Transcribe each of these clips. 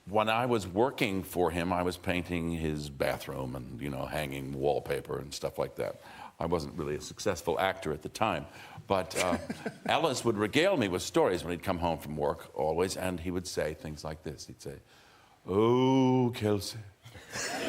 When I was working for him, I was painting his bathroom and, hanging wallpaper and stuff like that. I wasn't really a successful actor at the time, but Ellis would regale me with stories when he'd come home from work, always, and he would say things like this. He'd say, "Oh, Kelsey."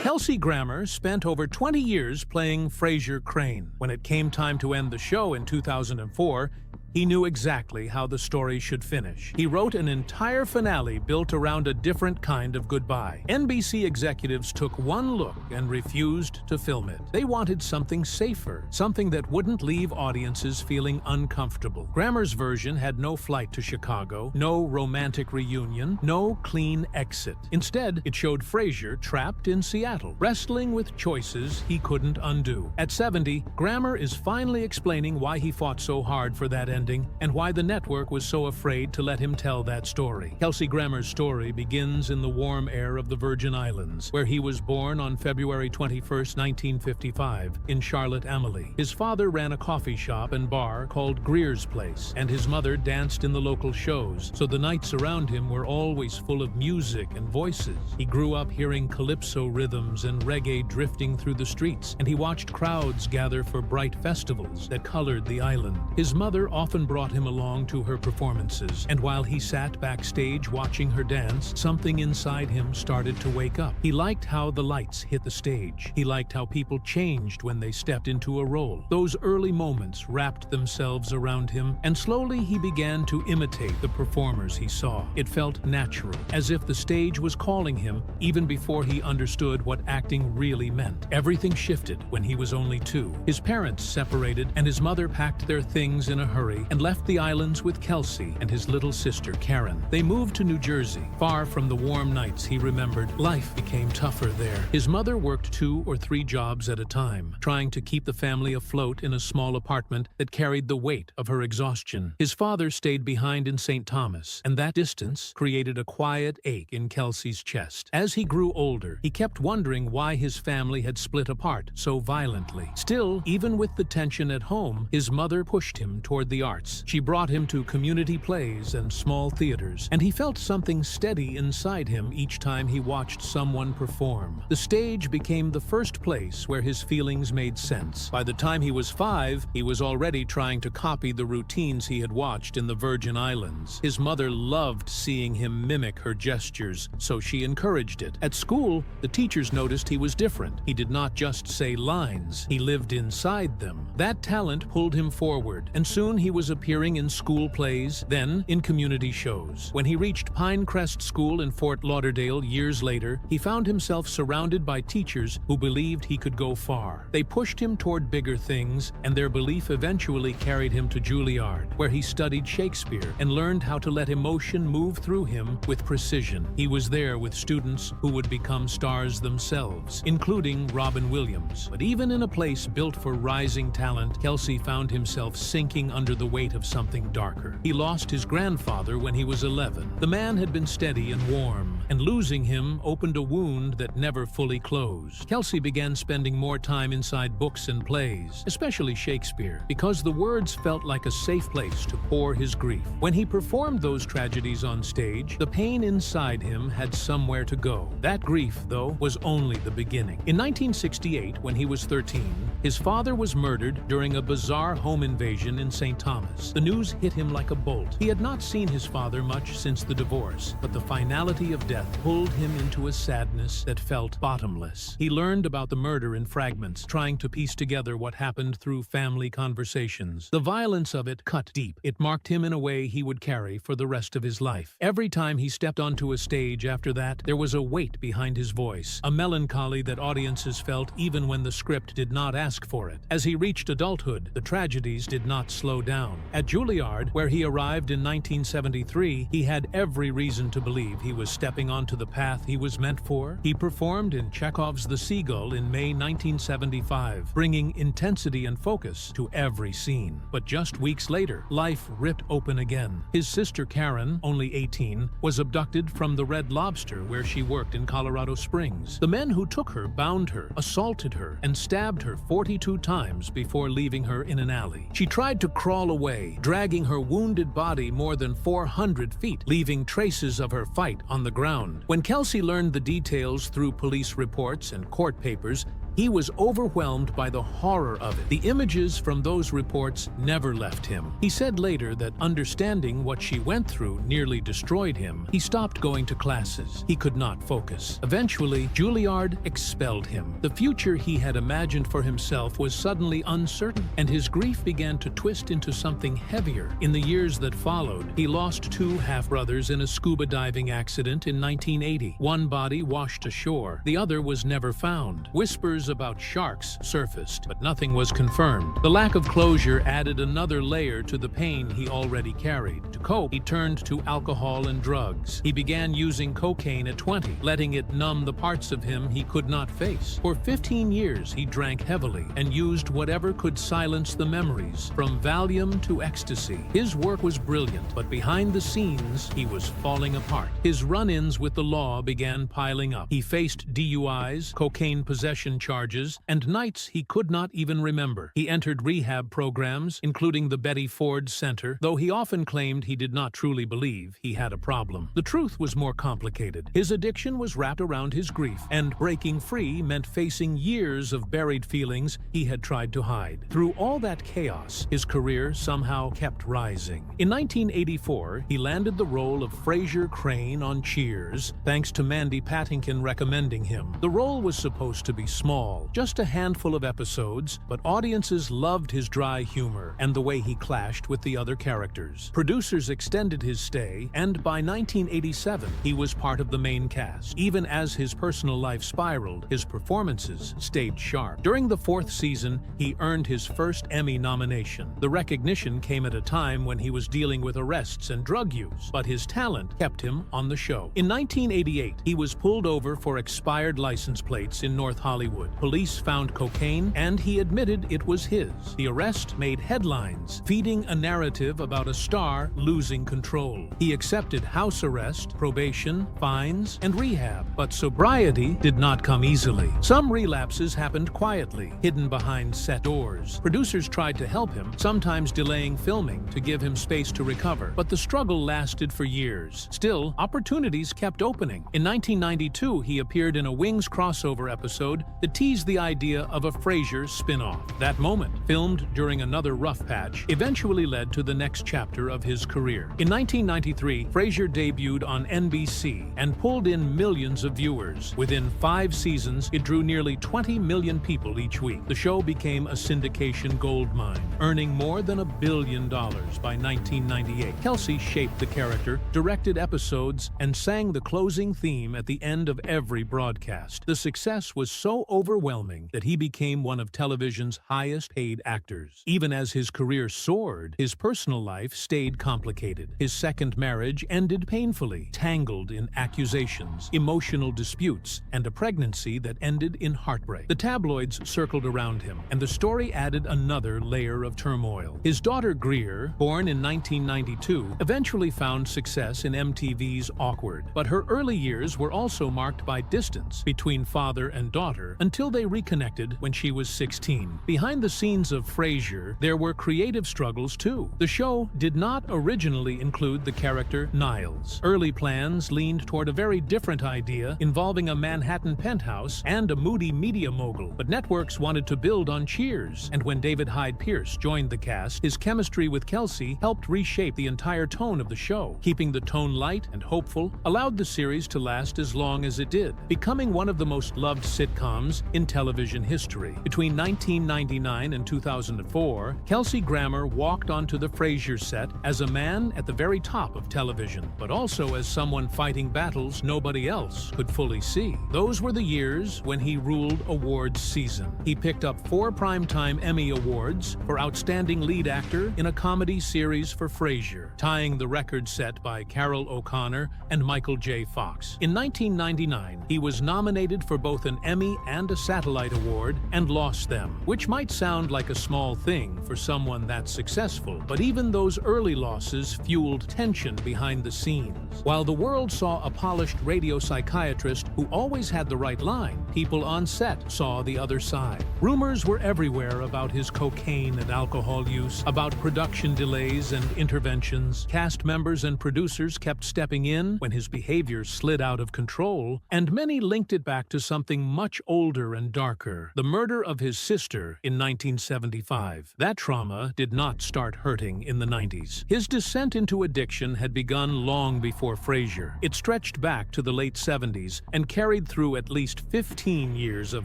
Kelsey Grammer spent over 20 years playing Frasier Crane. When it came time to end the show in 2004, he knew exactly how the story should finish. He wrote an entire finale built around a different kind of goodbye. NBC executives took one look and refused to film it. They wanted something safer, something that wouldn't leave audiences feeling uncomfortable. Grammer's version had no flight to Chicago, no romantic reunion, no clean exit. Instead, it showed Frasier trapped in Seattle, wrestling with choices he couldn't undo. At 70, Grammer is finally explaining why he fought so hard for that ending and why the network was so afraid to let him tell that story. Kelsey Grammer's story begins in the warm air of the Virgin Islands, where he was born on February 21, 1955, in Charlotte Amalie. His father ran a coffee shop and bar called Greer's Place, and his mother danced in the local shows, so the nights around him were always full of music and voices. He grew up hearing calypso rhythms and reggae drifting through the streets, and he watched crowds gather for bright festivals that colored the island. His mother often brought him along to her performances, and while he sat backstage watching her dance, something inside him started to wake up. He liked how the lights hit the stage. He liked how people changed when they stepped into a role. Those early moments wrapped themselves around him, and slowly he began to imitate the performers he saw. It felt natural, as if the stage was calling him even before he understood what acting really meant. Everything shifted when he was only 2. His parents separated, and his mother packed their things in a hurry and left the islands with Kelsey and his little sister Karen. They moved to New Jersey. Far from the warm nights he remembered, life became tougher there. His mother worked 2 or 3 jobs at a time, trying to keep the family afloat in a small apartment that carried the weight of her exhaustion. His father stayed behind in St. Thomas, and that distance created a quiet ache in Kelsey's chest. As he grew older, he kept wondering why his family had split apart so violently. Still, even with the tension at home, his mother pushed him toward the arts. She brought him to community plays and small theaters, and he felt something steady inside him each time he watched someone perform. The stage became the first place where his feelings made sense. By the time he was 5, he was already trying to copy the routines he had watched in the Virgin Islands. His mother loved seeing him mimic her gestures, so she encouraged it. At school, the teachers noticed he was different. He did not just say lines, he lived inside them. That talent pulled him forward, and soon he was appearing in school plays, then in community shows. When he reached Pinecrest School in Fort Lauderdale years later, he found himself surrounded by teachers who believed he could go far. They pushed him toward bigger things, and their belief eventually carried him to Juilliard, where he studied Shakespeare and learned how to let emotion move through him with precision. He was there with students who would become stars themselves, including Robin Williams. But even in a place built for rising talent, Kelsey found himself sinking under the weight of something darker. He lost his grandfather when he was 11. The man had been steady and warm, and losing him opened a wound that never fully closed. Kelsey began spending more time inside books and plays, especially Shakespeare, because the words felt like a safe place to pour his grief. When he performed those tragedies on stage, the pain inside him had somewhere to go. That grief, though, was only the beginning. In 1968, when he was 13, his father was murdered during a bizarre home invasion in St. Thomas. The news hit him like a bolt. He had not seen his father much since the divorce, but the finality of death pulled him into a sadness that felt bottomless. He learned about the murder in fragments, trying to piece together what happened through family conversations. The violence of it cut deep. It marked him in a way he would carry for the rest of his life. Every time he stepped onto a stage after that, there was a weight behind his voice, a melancholy that audiences felt even when the script did not ask for it. As he reached adulthood, the tragedies did not slow down. At Juilliard, where he arrived in 1973, he had every reason to believe he was stepping onto the path he was meant for. He performed in Chekhov's The Seagull in May 1975, bringing intensity and focus to every scene. But just weeks later, life ripped open again. His sister Karen, only 18, was abducted from the Red Lobster where she worked in Colorado Springs. The men who took her bound her, assaulted her, and stabbed her 42 times before leaving her in an alley. She tried to crawl away, dragging her wounded body more than 400 feet, leaving traces of her fight on the ground. found. When Kelsey learned the details through police reports and court papers, he was overwhelmed by the horror of it. The images from those reports never left him. He said later that understanding what she went through nearly destroyed him. He stopped going to classes. He could not focus. Eventually, Juilliard expelled him. The future he had imagined for himself was suddenly uncertain, and his grief began to twist into something heavier. In the years that followed, he lost two half-brothers in a scuba diving accident in 1980. One body washed ashore. The other was never found. Whispers about sharks surfaced, but nothing was confirmed. The lack of closure added another layer to the pain he already carried. To cope, he turned to alcohol and drugs. He began using cocaine at 20, letting it numb the parts of him he could not face. For 15 years, he drank heavily and used whatever could silence the memories, from Valium to ecstasy. His work was brilliant, but behind the scenes, he was falling apart. His run-ins with the law began piling up. He faced DUIs, cocaine possession charges, and nights he could not even remember. He entered rehab programs, including the Betty Ford Center, though he often claimed he did not truly believe he had a problem. The truth was more complicated. His addiction was wrapped around his grief, and breaking free meant facing years of buried feelings he had tried to hide. Through all that chaos, his career somehow kept rising. In 1984, he landed the role of Frasier Crane on Cheers, thanks to Mandy Patinkin recommending him. The role was supposed to be small, just a handful of episodes, but audiences loved his dry humor and the way he clashed with the other characters. Producers extended his stay, and by 1987, he was part of the main cast. Even as his personal life spiraled, his performances stayed sharp. During the fourth season, he earned his first Emmy nomination. The recognition came at a time when he was dealing with arrests and drug use, but his talent kept him on the show. In 1988, he was pulled over for expired license plates in North Hollywood. Police found cocaine, and he admitted it was his. The arrest made headlines, feeding a narrative about a star losing control. He accepted house arrest, probation, fines, and rehab, but sobriety did not come easily. Some relapses happened quietly, hidden behind set doors. Producers tried to help him, sometimes delaying filming to give him space to recover, but the struggle lasted for years. Still, opportunities kept opening. In 1992, he appeared in a Wings crossover episode that teased the idea of a Frasier spin-off. That moment, filmed during another rough patch, eventually led to the next chapter of his career. In 1993, Frasier debuted on NBC and pulled in millions of viewers. Within 5 seasons, it drew nearly 20 million people each week. The show became a syndication goldmine, earning more than $1 billion by 1998. Kelsey shaped the character, directed episodes, and sang the closing theme at the end of every broadcast. The success was so overwhelming that he became one of television's highest-paid actors. Even as his career soared, his personal life stayed complicated. His second marriage ended painfully, tangled in accusations, emotional disputes, and a pregnancy that ended in heartbreak. The tabloids circled around him, and the story added another layer of turmoil. His daughter Greer, born in 1992, eventually found success in MTV's Awkward, but her early years were also marked by distance between father and daughter until they reconnected when she was 16. Behind the scenes of Frasier, there were creative struggles too. The show did not originally include the character Niles. Early plans leaned toward a very different idea involving a Manhattan penthouse and a moody media mogul, but networks wanted to build on Cheers, and when David Hyde Pierce joined the cast, his chemistry with Kelsey helped reshape the entire tone of the show. Keeping the tone light and hopeful allowed the series to last as long as it did, becoming one of the most loved sitcoms in television history. Between 1999 and 2004, Kelsey Grammer walked onto the Frasier set as a man at the very top of television, but also as someone fighting battles nobody else could fully see. Those were the years when he ruled awards season. He picked up 4 Primetime Emmy Awards for Outstanding Lead Actor in a Comedy Series for Frasier, tying the record set by Carol O'Connor and Michael J. Fox. In 1999, he was nominated for both an Emmy and a satellite award and lost them, which might sound like a small thing for someone that successful, but even those early losses fueled tension behind the scenes. While the world saw a polished radio psychiatrist who always had the right line, people on set saw the other side. Rumors were everywhere about his cocaine and alcohol use, about production delays and interventions. Cast members and producers kept stepping in when his behavior slid out of control, and many linked it back to something much older and darker: the murder of his sister in 1975. That trauma did not start hurting in the 90s. His descent into addiction had begun long before Frasier. It stretched back to the late 70s and carried through at least 15 years of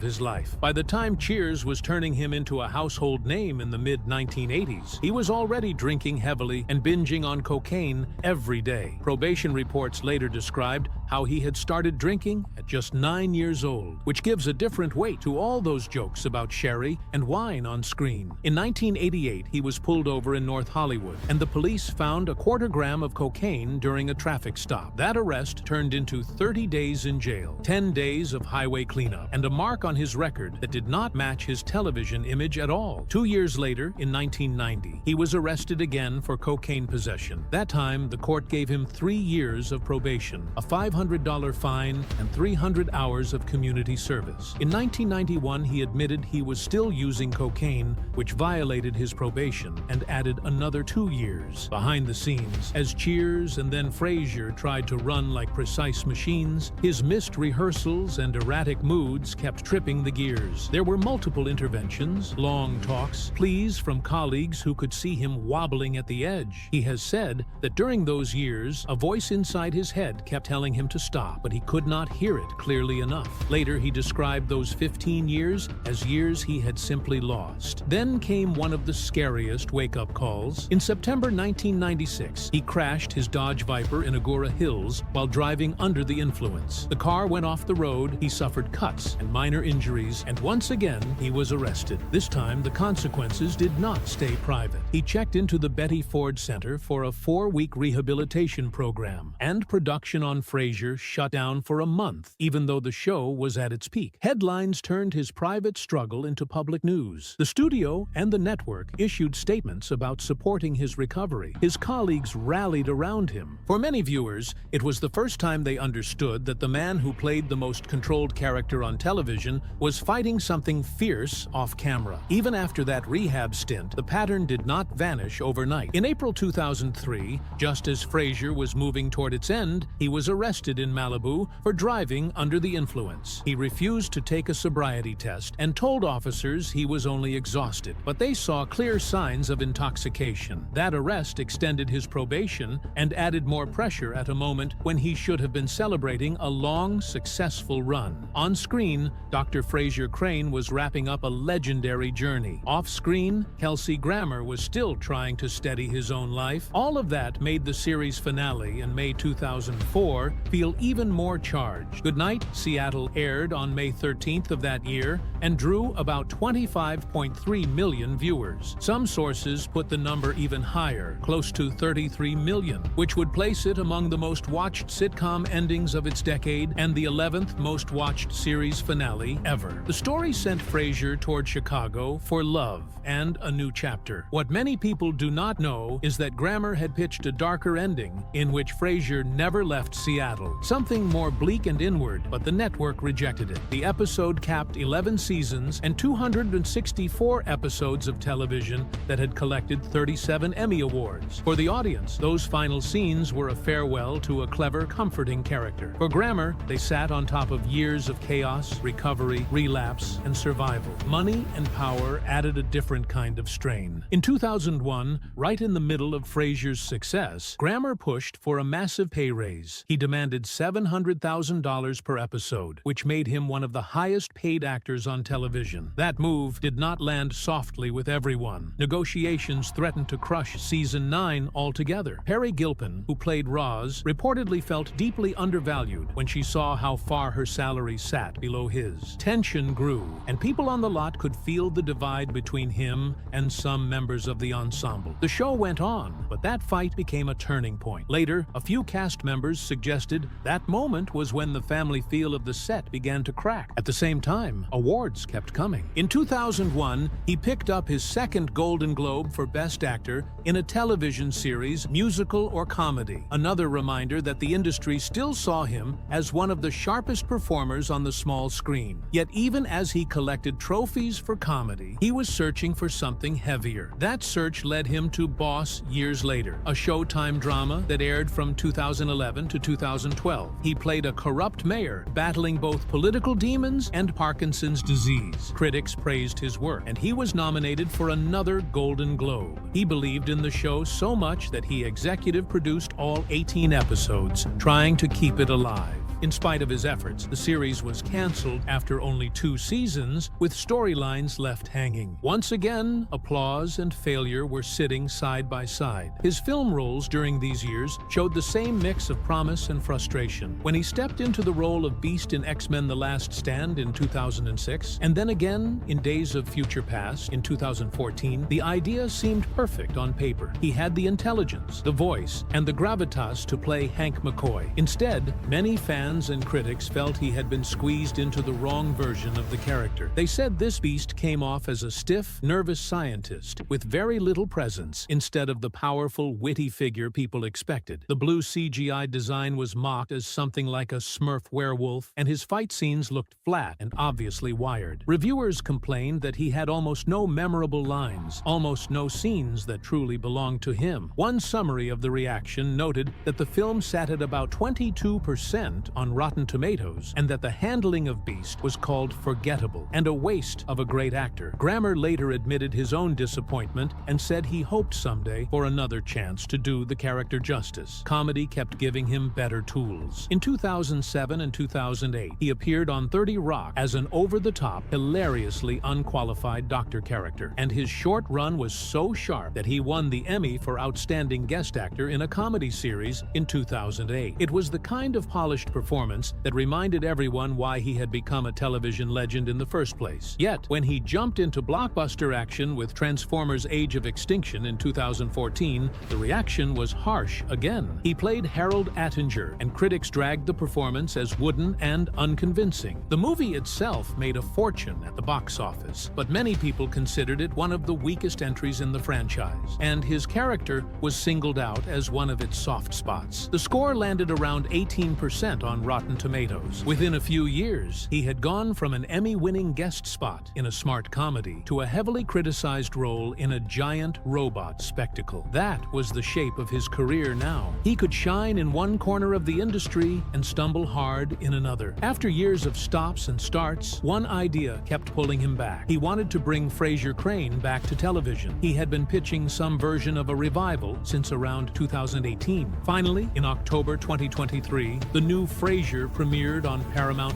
his life. By the time Cheers was turning him into a household name in the mid-1980s, he was already drinking heavily and binging on cocaine every day. Probation reports later described how he had started drinking at just 9 years old, which gives a different weight to all those jokes about sherry and wine on screen. In 1988, he was pulled over in North Hollywood, and the police found a quarter gram of cocaine during a traffic stop. That arrest turned into 30 days in jail, 10 days of highway cleanup, and a mark on his record that did not match his television image at all. 2 years later, in 1990, he was arrested again for cocaine possession. That time, the court gave him 3 years of probation, a $500 fine, and 300 hours of community service. In 1991, he admitted he was still using cocaine, which violated his probation, and added another 2 years. Behind the scenes, as Cheers and then Frasier tried to run like precise machines, his missed rehearsals and erratic moods kept tripping the gears. There were multiple interventions, long talks, pleas from colleagues who could see him wobbling at the edge. He has said that during those years, a voice inside his head kept telling him to stop, but he could not hear it clearly enough. Later, he described those 15 years as years he had simply lost. Then came one of the scariest wake-up calls. In September 1996, he crashed his Dodge Viper in Agoura Hills while driving under the influence. The car went off the road, he suffered cuts and minor injuries, and once again, he was arrested. This time, the consequences did not stay private. He checked into the Betty Ford Center for a 4-week rehabilitation program, and production on Frasier shut down for a month, even though the show was at its peak. Headlines turned his private struggle into public news. The studio and the network issued statements about supporting his recovery. His colleagues rallied around him. For many viewers, it was the first time they understood that the man who played the most controlled character on television was fighting something fierce off camera. Even after that rehab stint, the pattern did not vanish overnight. In April 2003, just as Frasier was moving toward its end, he was arrested in Malibu for driving under the influence. He refused to take a sobriety test and told officers he was only exhausted, but they saw clear signs of intoxication. That arrest extended his probation and added more pressure at a moment when he should have been celebrating a long, successful run. On screen, Dr. Frasier Crane was wrapping up a legendary journey. Off-screen, Kelsey Grammer was still trying to steady his own life. All of that made the series finale in May 2004 feel even more charged. Goodnight, Seattle aired on May 13th of that year and drew about 25.3 million viewers. Some sources put the number even higher, close to 33 million, which would place it among the most watched sitcom endings of its decade and the 11th most watched series finale ever. The story sent Frasier toward Chicago for love and a new chapter. What many people do not know is that Grammer had pitched a darker ending in which Frasier never left Seattle, something more bleak and inward, but the network rejected it. The episode capped 11 seasons and 264 episodes of television that had collected 37 Emmy Awards. For the audience, those final scenes were a farewell to a clever, comforting character. For Grammer, they sat on top of years of chaos, recovery, relapse, and survival. Money and power added a different kind of strain. In 2001, right in the middle of Frasier's success, Grammer pushed for a massive pay raise. He demanded $700,000 per episode, which made him one of the highest-paid actors on television. That move did not land softly with everyone. Negotiations threatened to crush Season 9 altogether. Perry Gilpin, who played Roz, reportedly felt deeply undervalued when she saw how far her salary sat below his. Tension grew, and people on the lot could feel the divide between him and some members of the ensemble. The show went on, but that fight became a turning point. Later, a few cast members suggested said that moment was when the family feel of the set began to crack. At the same time, awards kept coming. In 2001, he picked up his second Golden Globe for Best Actor in a television series, musical or comedy. Another reminder that the industry still saw him as one of the sharpest performers on the small screen. Yet even as he collected trophies for comedy, he was searching for something heavier. That search led him to Boss years later, a Showtime drama that aired from 2011 to 2012. He played a corrupt mayor, battling both political demons and Parkinson's disease. Critics praised his work, and he was nominated for another Golden Globe. He believed in the show so much that he executive produced all 18 episodes, trying to keep it alive. In spite of his efforts, the series was canceled after only 2 seasons, with storylines left hanging. Once again, applause and failure were sitting side by side. His film roles during these years showed the same mix of promise and frustration. When he stepped into the role of Beast in X-Men: The Last Stand in 2006, and then again in Days of Future Past in 2014, the idea seemed perfect on paper. He had the intelligence, the voice, and the gravitas to play Hank McCoy. Instead, many fans and critics felt he had been squeezed into the wrong version of the character. They said this Beast came off as a stiff, nervous scientist with very little presence, instead of the powerful, witty figure people expected. The blue CGI design was mocked as something like a Smurf werewolf, and his fight scenes looked flat and obviously wired. Reviewers complained that he had almost no memorable lines, almost no scenes that truly belonged to him. One summary of the reaction noted that the film sat at about 22% on Rotten Tomatoes, and that the handling of Beast was called forgettable and a waste of a great actor. Grammer later admitted his own disappointment and said he hoped someday for another chance to do the character justice. Comedy kept giving him better tools. In 2007 and 2008, he appeared on 30 Rock as an over-the-top, hilariously unqualified doctor character, and his short run was so sharp that he won the Emmy for Outstanding Guest Actor in a Comedy Series in 2008. It was the kind of polished performance that reminded everyone why he had become a television legend in the first place. Yet, when he jumped into blockbuster action with Transformers: Age of Extinction in 2014, the reaction was harsh again. He played Harold Attinger, and critics dragged the performance as wooden and unconvincing. The movie itself made a fortune at the box office, but many people considered it one of the weakest entries in the franchise, and his character was singled out as one of its soft spots. The score landed around 18% on Rotten Tomatoes. Within a few years, he had gone from an Emmy-winning guest spot in a smart comedy to a heavily criticized role in a giant robot spectacle. That was the shape of his career now. He could shine in one corner of the industry and stumble hard in another. After years of stops and starts, one idea kept pulling him back. He wanted to bring Frasier Crane back to television. He had been pitching some version of a revival since around 2018. Finally, in October 2023, the new Frasier premiered on Paramount+.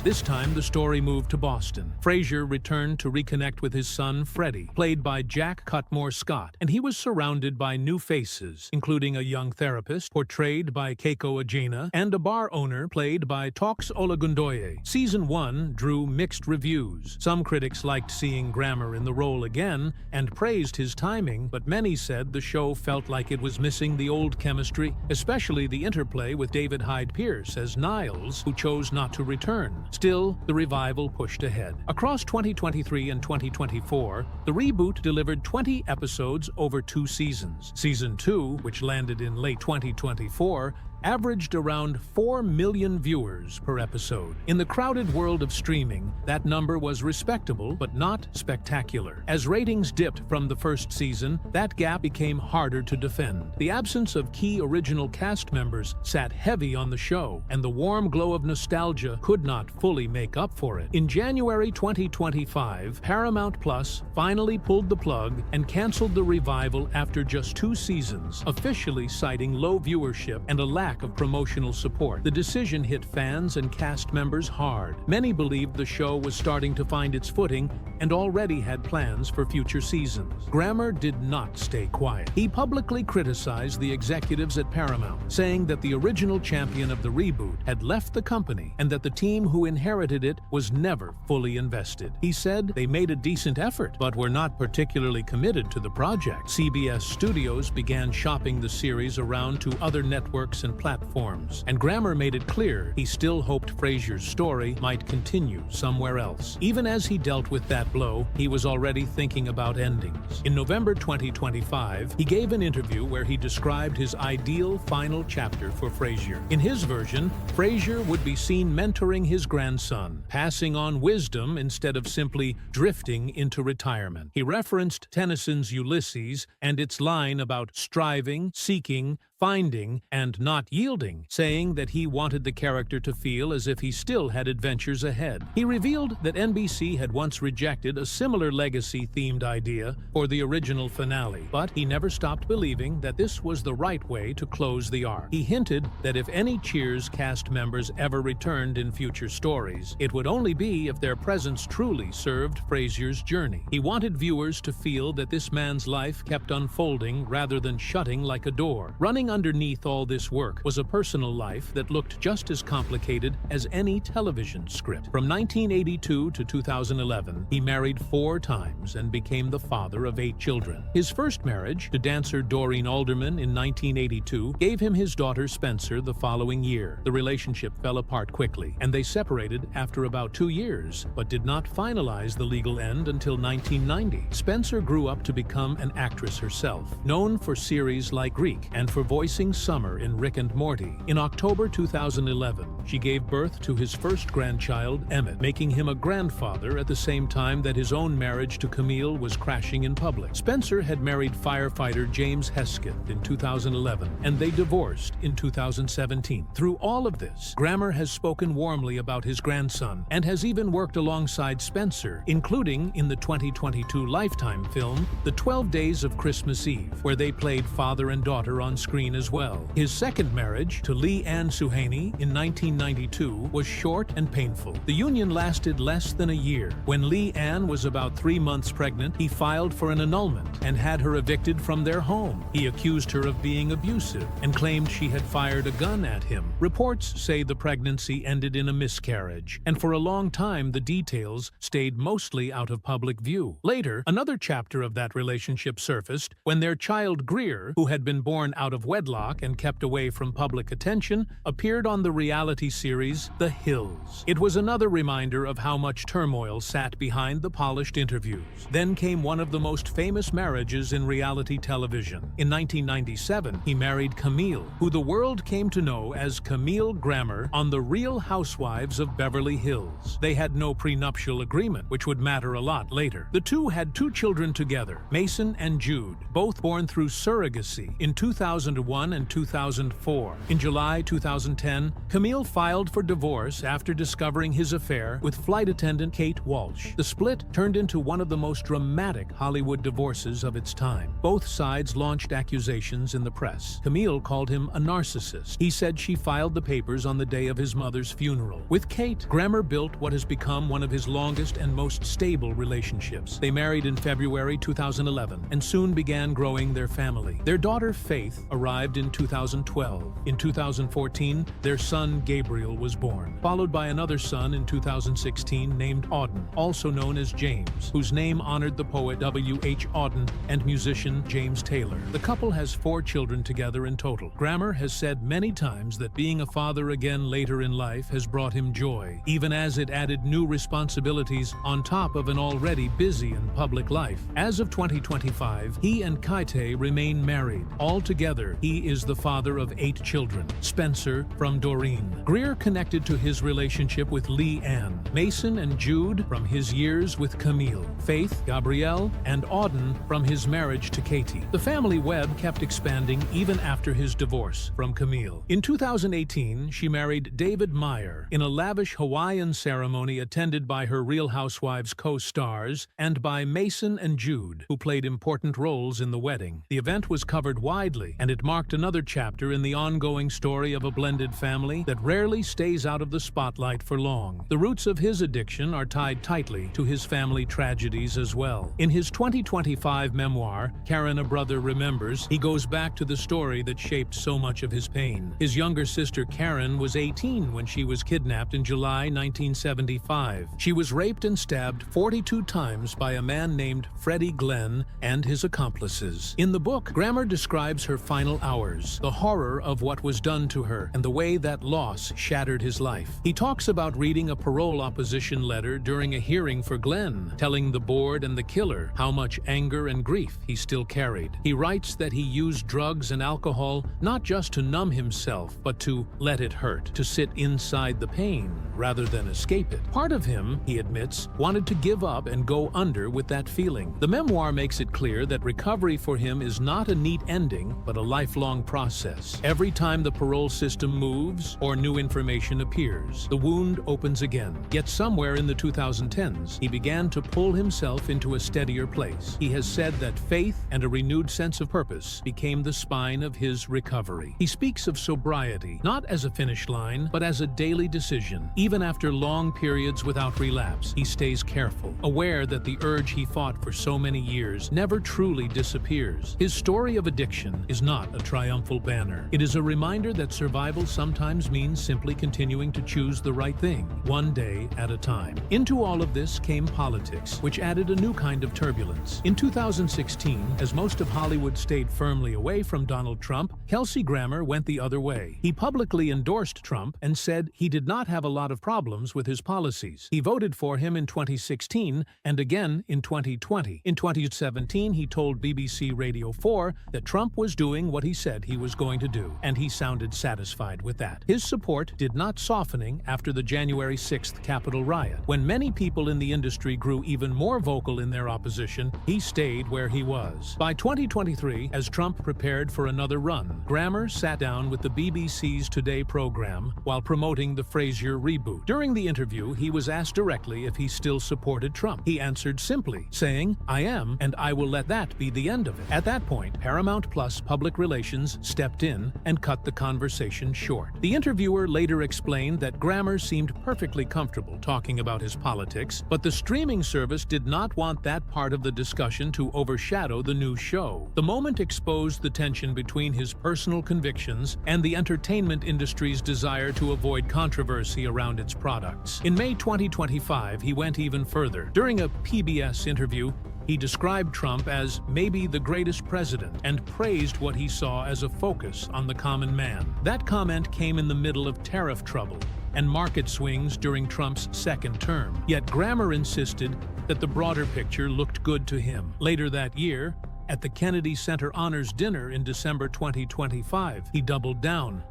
This time, the story moved to Boston. Frasier returned to reconnect with his son, Freddie, played by Jack Cutmore Scott, and he was surrounded by new faces, including a young therapist, portrayed by Keiko Agena, and a bar owner, played by Tox Olagundoye. Season 1 drew mixed reviews. Some critics liked seeing Grammer in the role again and praised his timing, but many said the show felt like it was missing the old chemistry, especially the interplay with David Hyde Pierce as Niles, who chose not to return. Still, the revival pushed ahead. Across 2023 and 2024, the reboot delivered 20 episodes over 2 seasons. Season 2, which landed in late 2024, averaged around 4 million viewers per episode. In the crowded world of streaming, that number was respectable but not spectacular. As ratings dipped from the first season, that gap became harder to defend. The absence of key original cast members sat heavy on the show, and the warm glow of nostalgia could not fully make up for it. In January 2025, Paramount Plus finally pulled the plug and canceled the revival after just 2 seasons, officially citing low viewership and a lack of promotional support. The decision hit fans and cast members hard. Many believed the show was starting to find its footing and already had plans for future seasons. Grammer did not stay quiet. He publicly criticized the executives at Paramount, saying that the original champion of the reboot had left the company and that the team who inherited it was never fully invested. He said they made a decent effort, but were not particularly committed to the project. CBS Studios began shopping the series around to other networks and platforms, and Grammer made it clear he still hoped Frasier's story might continue somewhere else. Even as he dealt with that blow, he was already thinking about endings. In November 2025, he gave an interview where he described his ideal final chapter for Frasier. In his version, Frasier would be seen mentoring his grandson, passing on wisdom instead of simply drifting into retirement. He referenced Tennyson's Ulysses and its line about striving, seeking, finding, and not yielding, saying that he wanted the character to feel as if he still had adventures ahead. He revealed that NBC had once rejected a similar legacy-themed idea for the original finale, but he never stopped believing that this was the right way to close the arc. He hinted that if any Cheers cast members ever returned in future stories, it would only be if their presence truly served Frasier's journey. He wanted viewers to feel that this man's life kept unfolding rather than shutting like a door. Running underneath all this work was a personal life that looked just as complicated as any television script. From 1982 to 2011, he married 4 times and became the father of 8 children. His first marriage, to dancer Doreen Alderman in 1982, gave him his daughter Spencer the following year. The relationship fell apart quickly, and they separated after about 2 years, but did not finalize the legal end until 1990. Spencer grew up to become an actress herself, known for series like Greek and for voicing Summer in Rick and Morty. In October 2011, she gave birth to his first grandchild, Emmett, making him a grandfather at the same time that his own marriage to Camille was crashing in public. Spencer had married firefighter James Hesketh in 2011, and they divorced in 2017. Through all of this, Grammer has spoken warmly about his grandson and has even worked alongside Spencer, including in the 2022 Lifetime film, The 12 Days of Christmas Eve, where they played father and daughter on screen as well. His second marriage, to Leigh Ann Suhaney in 1992, was short and painful. The union lasted less than a year. When Leigh Ann was about 3 months pregnant, he filed for an annulment and had her evicted from their home. He accused her of being abusive and claimed she had fired a gun at him. Reports say the pregnancy ended in a miscarriage, and for a long time the details stayed mostly out of public view. Later, another chapter of that relationship surfaced when their child Greer, who had been born out of wedlock and kept away from public attention, appeared on the reality series The Hills. It was another reminder of how much turmoil sat behind the polished interviews. Then came one of the most famous marriages in reality television. In 1997, he married Camille, who the world came to know as Camille Grammer on The Real Housewives of Beverly Hills. They had no prenuptial agreement, which would matter a lot later. The two had 2 children together, Mason and Jude, both born through surrogacy in 2001 and 2004. In July 2010, Camille filed for divorce after discovering his affair with flight attendant Kate Walsh. The split turned into one of the most dramatic Hollywood divorces of its time. Both sides launched accusations in the press. Camille called him a narcissist. He said she filed the papers on the day of his mother's funeral. With Kate, Grammer built what has become one of his longest and most stable relationships. They married in February 2011 and soon began growing their family. Their daughter Faith arrived in 2012. In 2014, their son Gabriel was born, followed by another son in 2016 named Auden, also known as James, whose name honored the poet W.H. Auden and musician James Taylor. The couple has 4 children together in total. Grammer has said many times that being a father again later in life has brought him joy, even as it added new responsibilities on top of an already busy and public life. As of 2025, he and Kaite remain married. Altogether, he is the father of 8 children, Spencer from Doreen. Greer connected to his relationship with Leigh Ann, Mason and Jude from his years with Camille, Faith, Gabrielle, and Auden from his marriage to Katie. The family web kept expanding even after his divorce from Camille. In 2018, she married David Meyer in a lavish Hawaiian ceremony attended by her Real Housewives co-stars and by Mason and Jude, who played important roles in the wedding. The event was covered widely, and it marked another chapter in the ongoing story of a blended family that rarely rarely stays out of the spotlight for long. The roots of his addiction are tied tightly to his family tragedies as well. In his 2025 memoir, Karen, a Brother Remembers, he goes back to the story that shaped so much of his pain. His younger sister Karen was 18 when she was kidnapped in July 1975. She was raped and stabbed 42 times by a man named Freddie Glenn and his accomplices. In the book, Grammer describes her final hours, the horror of what was done to her, and the way that loss shattered his life. He talks about reading a parole opposition letter during a hearing for Glenn, telling the board and the killer how much anger and grief he still carried. He writes that he used drugs and alcohol not just to numb himself, but to let it hurt, to sit inside the pain rather than escape it. Part of him, he admits, wanted to give up and go under with that feeling. The memoir makes it clear that recovery for him is not a neat ending, but a lifelong process. Every time the parole system moves or new information appears, the wound opens again. Yet somewhere in the 2010s, he began to pull himself into a steadier place. He has said that faith and a renewed sense of purpose became the spine of his recovery. He speaks of sobriety, not as a finish line, but as a daily decision. Even after long periods without relapse, he stays careful, aware that the urge he fought for so many years never truly disappears. His story of addiction is not a triumphal banner. It is a reminder that survival sometimes means simply continuing to choose the right thing, one day at a time. Into all of this came politics, which added a new kind of turbulence. In 2016, as most of Hollywood stayed firmly away from Donald Trump, Kelsey Grammer went the other way. He publicly endorsed Trump and said he did not have a lot of problems with his policies. He voted for him in 2016 and again in 2020. In 2017, he told BBC Radio 4 that Trump was doing what he said he was going to do, and he sounded satisfied with that. His support did not softening after the January 6th Capitol riot. When many people in the industry grew even more vocal in their opposition, he stayed where he was. By 2023, as Trump prepared for another run, Grammer sat down with the BBC's Today program while promoting the Frasier reboot. During the interview, he was asked directly if he still supported Trump. He answered simply, saying, "I am, and I will let that be the end of it." At that point, Paramount Plus Public Relations stepped in and cut the conversation short. The interviewer later explained that Grammer seemed perfectly comfortable talking about his politics, but the streaming service did not want that part of the discussion to overshadow the new show. The moment exposed the tension between his personal convictions and the entertainment industry's desire to avoid controversy around its products. In May 2025, he went even further. During a PBS interview, he described Trump as maybe the greatest president and praised what he saw as a focus on the common man. That comment came in the middle of tariff trouble and market swings during Trump's second term. Yet Grammer insisted that the broader picture looked good to him. Later that year, at the Kennedy Center Honors Dinner in December 2025, he doubled down,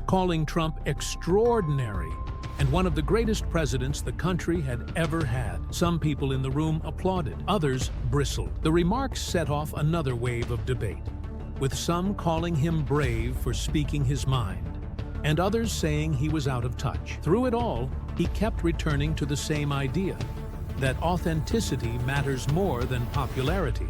calling Trump extraordinary and one of the greatest presidents the country had ever had. Some people in the room applauded, others bristled. The remarks set off another wave of debate, with some calling him brave for speaking his mind, and others saying he was out of touch. Through it all, he kept returning to the same idea, that authenticity matters more than popularity.